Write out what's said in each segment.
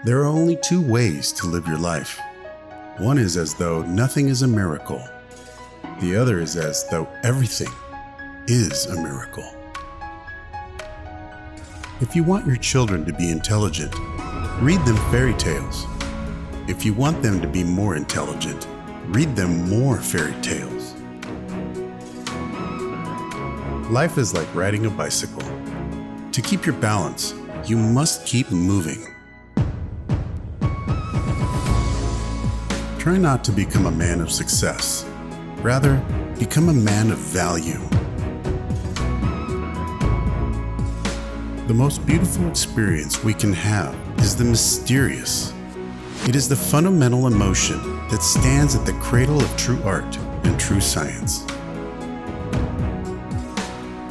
There are only two ways to live your life. One is as though nothing is a miracle. The other is as though everything is a miracle. If you want your children to be intelligent, read them fairy tales. If you want them to be more intelligent, read them more fairy tales. Life is like riding a bicycle. To keep your balance, you must keep moving. Try not to become a man of success. Rather, become a man of value. The most beautiful experience we can have is the mysterious. It is the fundamental emotion that stands at the cradle of true art and true science.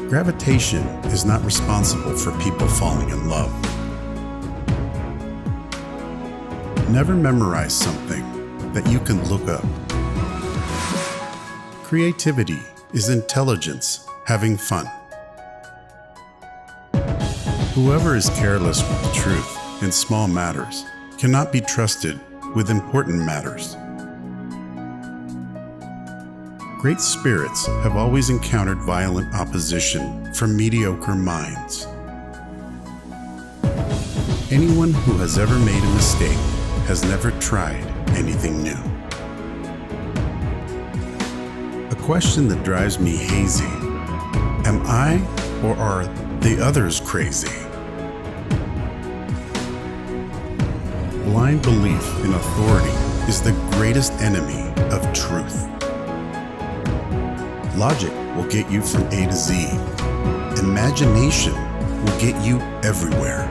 Gravitation is not responsible for people falling in love. Never memorize something that you can look up. Creativity is intelligence having fun. Whoever is careless with the truth in small matters cannot be trusted with important matters. Great spirits have always encountered violent opposition from mediocre minds. Anyone who has ever made a mistake has never tried anything new. A question that drives me hazy: am I or are the others crazy? Blind belief in authority is the greatest enemy of truth. Logic will get you from A to Z. Imagination will get you everywhere.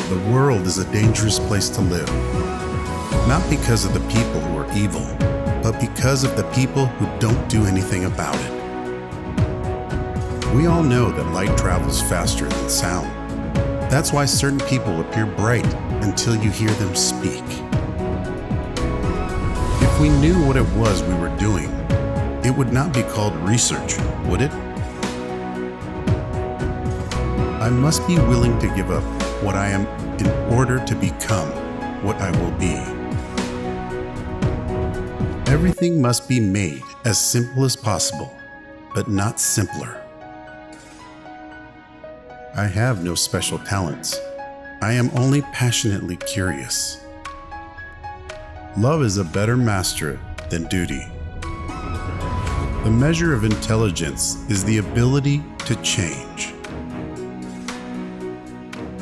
The world is a dangerous place to live, not because of the people who are evil, but because of the people who don't do anything about it. We all know that light travels faster than sound. That's why certain people appear bright until you hear them speak. If we knew what it was we were doing, it would not be called research, would it? I must be willing to give up what I am in order to become what I will be. Everything must be made as simple as possible, but not simpler. I have no special talents. I am only passionately curious. Love is a better master than duty. The measure of intelligence is the ability to change.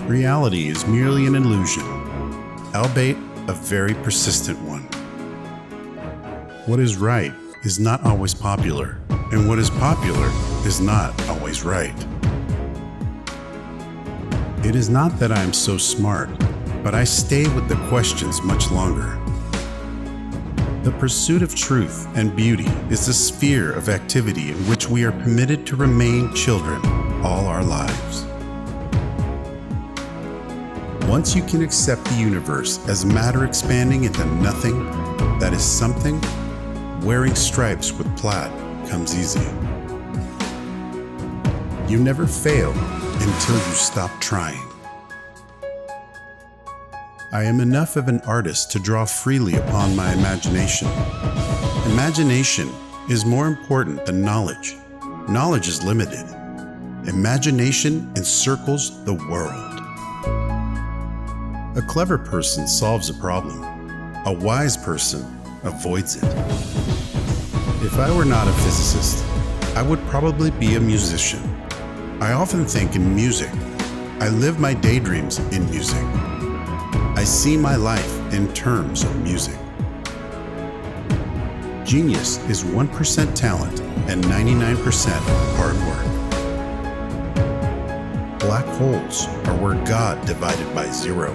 Reality is merely an illusion, albeit a very persistent one. What is right is not always popular, and what is popular is not always right. It is not that I am so smart, but I stay with the questions much longer. The pursuit of truth and beauty is the sphere of activity in which we are permitted to remain children all our lives. Once you can accept the universe as matter expanding into nothing that is something, wearing stripes with plaid comes easy. You never fail until you stop trying. I am enough of an artist to draw freely upon my imagination. Imagination is more important than knowledge. Knowledge is limited. Imagination encircles the world. A clever person solves a problem. A wise person avoids it. If I were not a physicist, I would probably be a musician. I often think in music. I live my daydreams in music. I see my life in terms of music. Genius is 1% talent and 99% hard work. Black holes are where God divided by zero.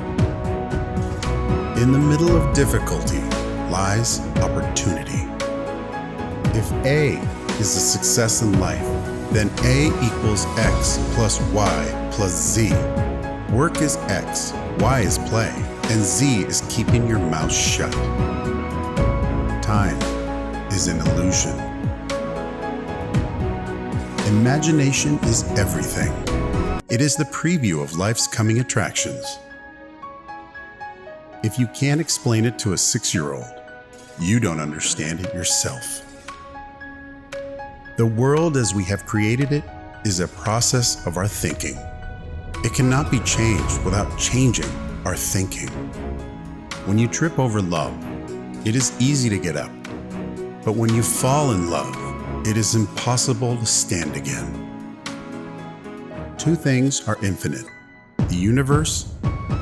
In the middle of difficulty lies opportunity. If A is a success in life, then A equals X plus Y plus Z. Work is X, Y is play, and Z is keeping your mouth shut. Time is an illusion. Imagination is everything. It is the preview of life's coming attractions. If you can't explain it to a 6-year-old, you don't understand it yourself. The world as we have created it is a process of our thinking. It cannot be changed without changing our thinking. When you trip over love, it is easy to get up. But when you fall in love, it is impossible to stand again. Two things are infinite: the universe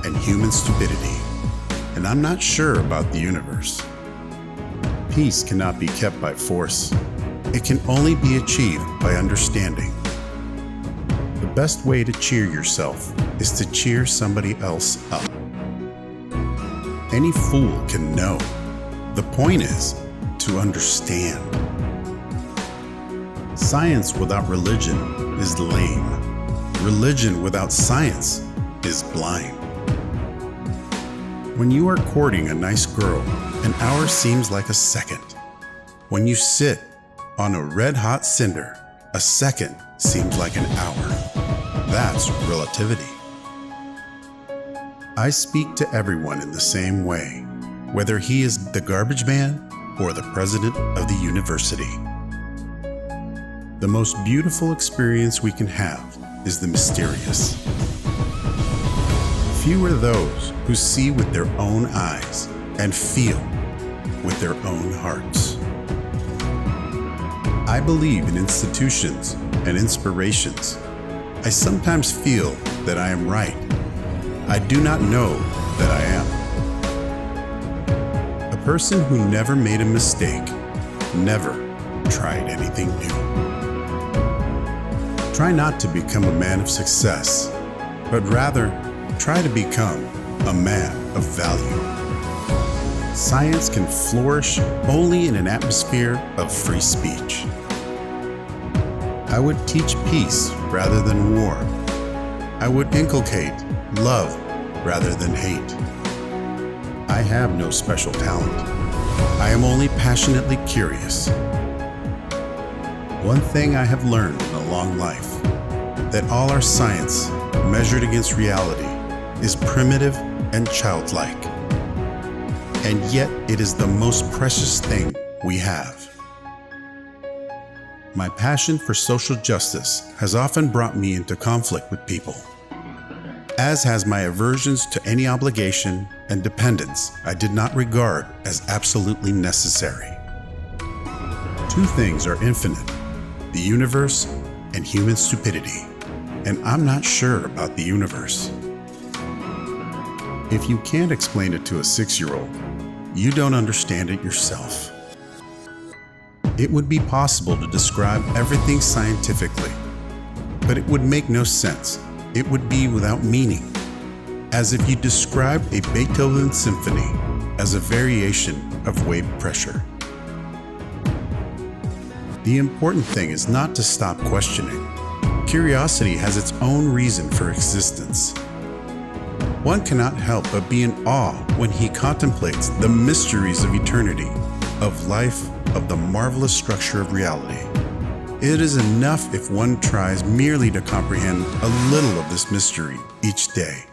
and human stupidity. And I'm not sure about the universe. Peace cannot be kept by force. It can only be achieved by understanding. The best way to cheer yourself is to cheer somebody else up. Any fool can know. The point is to understand. Science without religion is lame. Religion without science is blind. When you are courting a nice girl, an hour seems like a second. When you sit on a red-hot cinder, a second seems like an hour. That's relativity. I speak to everyone in the same way, whether he is the garbage man or the president of the university. The most beautiful experience we can have is the mysterious. Few are those who see with their own eyes and feel with their own hearts. I believe in institutions and inspirations. I sometimes feel that I am right. I do not know that I am. A person who never made a mistake never tried anything new. Try not to become a man of success, but rather try to become a man of value. Science can flourish only in an atmosphere of free speech. I would teach peace rather than war. I would inculcate love rather than hate. I have no special talent. I am only passionately curious. One thing I have learned in a long life, that all our science, measured against reality, is primitive and childlike. And yet it is the most precious thing we have. My passion for social justice has often brought me into conflict with people, as has my aversions to any obligation and dependence I did not regard as absolutely necessary. Two things are infinite: the universe and human stupidity, and I'm not sure about the universe. If you can't explain it to a 6-year-old, you don't understand it yourself. It would be possible to describe everything scientifically, but it would make no sense. It would be without meaning, as if you described a Beethoven symphony as a variation of wave pressure. The important thing is not to stop questioning. Curiosity has its own reason for existence. One cannot help but be in awe when he contemplates the mysteries of eternity, of life, of the marvelous structure of reality. It is enough if one tries merely to comprehend a little of this mystery each day.